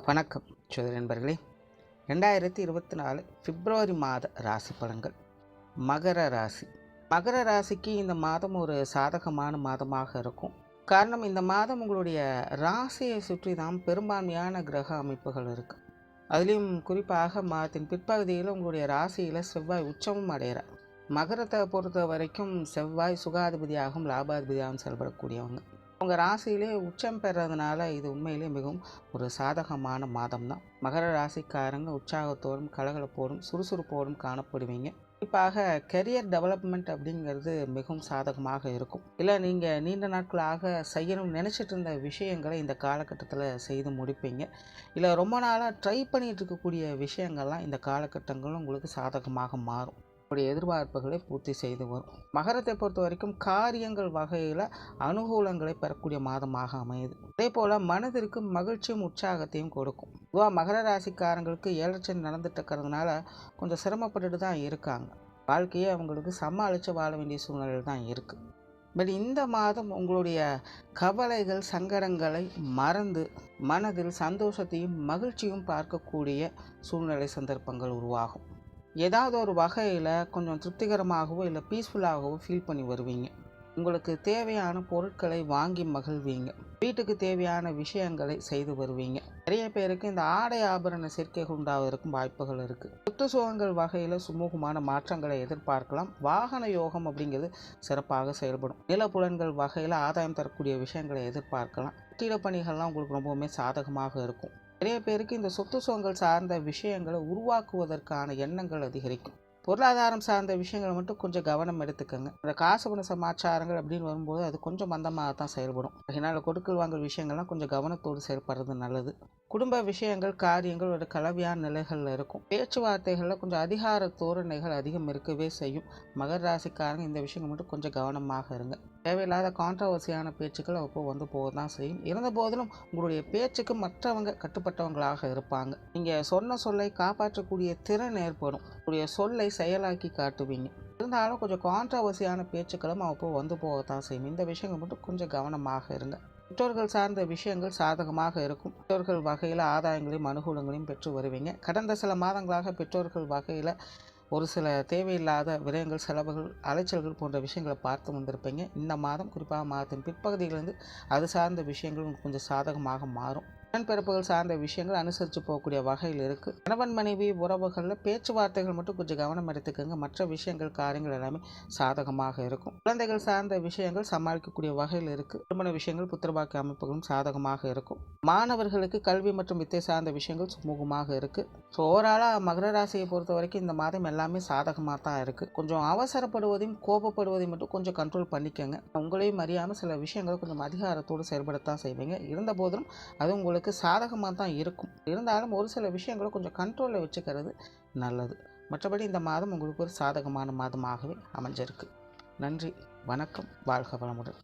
வணக்கம் சோதரி நண்பர்களே. 2024 பிப்ரவரி மாத ராசி பலன்கள். மகர ராசி. மகர ராசிக்கு இந்த மாதம் ஒரு சாதகமான மாதமாக இருக்கும். காரணம், இந்த மாதம் உங்களுடைய ராசியை சுற்றி தான் பெரும்பான்மையான கிரக அமைப்புகள் இருக்குது. அதுலேயும் குறிப்பாக மாதத்தின் பிற்பகுதியில் உங்களுடைய ராசியில் செவ்வாய் உச்சமும் அடைகிறார். மகரத்தை பொறுத்த வரைக்கும் செவ்வாய் சுகாதிபதியாகவும் லாபாதிபதியாகவும் செயல்படக்கூடியவங்க. உங்கள் ராசியிலே உச்சம் பெறதுனால இது உண்மையிலே மிகவும் ஒரு சாதகமான மாதம் தான். மகர ராசிக்காரங்க உற்சாகத்தோடும் கலகலப்போடும் சுறுசுறுப்போடும் காணப்படுவீங்க. குறிப்பாக கெரியர் டெவலப்மெண்ட் அப்படிங்கிறது மிகவும் சாதகமாக இருக்கும். இல்லை, நீங்கள் நீண்ட நாட்களாக செய்யணும்னு நினச்சிட்டு இருந்த விஷயங்களை இந்த காலகட்டத்தில் செய்து முடிப்பீங்க. இல்லை, ரொம்ப நாளாக ட்ரை பண்ணிகிட்டு இருக்கக்கூடிய விஷயங்கள்லாம் இந்த காலகட்டங்களும் உங்களுக்கு சாதகமாக மாறும். உங்களுடைய எதிர்பார்ப்புகளை பூர்த்தி செய்து வரும். மகரத்தை பொறுத்த வரைக்கும் காரியங்கள் வகையில் அனுகூலங்களை பெறக்கூடிய மாதமாக அமையுது. அதே போல் மனதிற்கு மகிழ்ச்சியும் உற்சாகத்தையும் கொடுக்கும். பொதுவாக மகர ராசிக்காரங்களுக்கு 7 சனி நடந்துட்டு இருக்கிறதுனால கொஞ்சம் சிரமப்பட்டுட்டு தான் இருக்காங்க. வாழ்க்கையை அவங்களுக்கு சமாளித்து வாழ வேண்டிய சூழ்நிலையில் தான் இருக்குது. பட் இந்த மாதம் உங்களுடைய கவலைகள் சங்கடங்களை மறந்து மனதில் சந்தோஷத்தையும் மகிழ்ச்சியும் பார்க்கக்கூடிய சூழ்நிலை சந்தர்ப்பங்கள் உருவாகும். ஏதாவது ஒரு வகையில் கொஞ்சம் திருப்திகரமாகவோ இல்லை பீஸ்ஃபுல்லாகவோ ஃபீல் பண்ணி வருவீங்க. உங்களுக்கு தேவையான பொருட்களை வாங்கி மகிழ்வீங்க. வீட்டுக்கு தேவையான விஷயங்களை செய்து வருவீங்க. நிறைய பேருக்கு இந்த ஆடை ஆபரண சேர்க்கைகள் உண்டாவதற்கும் வாய்ப்புகள் இருக்குது. சுற்றுச்சூழல் வகையில் சுமூகமான மாற்றங்களை எதிர்பார்க்கலாம். வாகன யோகம் அப்படிங்கிறது சிறப்பாக செயல்படும். நிலப்புலன்கள் வகையில் ஆதாயம் தரக்கூடிய விஷயங்களை எதிர்பார்க்கலாம். கட்டிட பணிகள்லாம் உங்களுக்கு ரொம்பவுமே சாதகமாக இருக்கும். நிறைய பேருக்கு இந்த சொத்து சுகங்கள் சார்ந்த விஷயங்களை உருவாக்குவதற்கான எண்ணங்கள் அதிகரிக்கும். பொருளாதாரம் சார்ந்த விஷயங்களை மட்டும் கொஞ்சம் கவனம் எடுத்துக்கோங்க. இந்த காசு பண சமாச்சாரங்கள் அப்படின்னு வரும்போது அது கொஞ்சம் மந்தமாக தான் செயல்படும். அதனால் கொடுக்கல் வாங்கல் விஷயங்கள்லாம் கொஞ்சம் கவனத்தோடு செயல்படுறது நல்லது. குடும்ப விஷயங்கள் காரியங்கள் ஒரு கலவையான நிலைகளில் இருக்கும். பேச்சுவார்த்தைகளில் கொஞ்சம் அதிகார தோரணைகள் அதிகம் இருக்கவே செய்யும். மகர ராசிக்காரங்க இந்த விஷயங்கள் மட்டும் கொஞ்சம் கவனமாக இருங்க. தேவையில்லாத கான்ட்ரவர்சியான பேச்சுக்கள் அப்போ போக தான் செய்யும். இருந்த போதிலும் உங்களுடைய பேச்சுக்கு மற்றவங்க கட்டுப்பட்டவங்களாக இருப்பாங்க. நீங்கள் சொன்ன சொல்லை காப்பாற்றக்கூடிய திறன் ஏற்படும். உங்களுடைய சொல்லை செயலாக்கி காட்டுவீங்க. இருந்தாலும் கொஞ்சம் கான்ட்ரவர்சியான பேச்சுக்களும் அப்போ போகத்தான் செய்யும். இந்த விஷயங்கள் மட்டும் கொஞ்சம் கவனமாக இருங்க. பெற்றோர்கள் சார்ந்த விஷயங்கள் சாதகமாக இருக்கும். பெற்றோர்கள் வகையில் ஆதாயங்களையும் அனுகூலங்களையும் பெற்று வருவீங்க. கடந்த சில மாதங்களாக பெற்றோர்கள் வகையில் ஒரு சில தேவையில்லாத விரயங்கள், செலவுகள், அலைச்சல்கள் போன்ற விஷயங்களை பார்த்து வந்திருப்பீங்க. இந்த மாதம் குறிப்பாக மாதத்தின் பிற்பகுதியிலிருந்து அது சார்ந்த விஷயங்கள் கொஞ்சம் சாதகமாக மாறும். உடன்பிறப்புகள் சார்ந்த விஷயங்கள் அனுசரித்து போகக்கூடிய வகையில் இருக்குது. கணவன் மனைவி உறவுகளில் பேச்சுவார்த்தைகள் மட்டும் கொஞ்சம் கவனம் எடுத்துக்கோங்க. மற்ற விஷயங்கள் காரியங்கள் எல்லாமே சாதகமாக இருக்கும். குழந்தைகள் சார்ந்த விஷயங்கள் சமாளிக்கக்கூடிய வகையில் இருக்குது. திருமண விஷயங்கள் புத்திரபாக்கிய அமைப்புகளும் சாதகமாக இருக்கும். மாணவர்களுக்கு கல்வி மற்றும் வித்தை சார்ந்த விஷயங்கள் சுமூகமாக இருக்குது. ஸோ ஓவராலாக மகர ராசியை பொறுத்த வரைக்கும் இந்த மாதம் எல்லாமே சாதகமாக தான் இருக்குது. கொஞ்சம் அவசரப்படுவதையும் கோபப்படுவதையும் மட்டும் கொஞ்சம் கண்ட்ரோல் பண்ணிக்கோங்க. உங்களையும் அறியாமல் சில விஷயங்களை கொஞ்சம் அதிகாரத்தோடு செயல்படத்தான் செய்வீங்க. இருந்த போதிலும் அது உங்களுக்கு சாதகமாக தான் இருக்கும். இருந்தாலும் ஒரு சில விஷயங்களை கொஞ்சம் கண்ட்ரோலில் வச்சுக்கிறது நல்லது. மற்றபடி இந்த மாதம் உங்களுக்கு ஒரு சாதகமான மாதமாகவே அமைஞ்சிருக்கு. நன்றி, வணக்கம், வாழ்க வளமுடன்.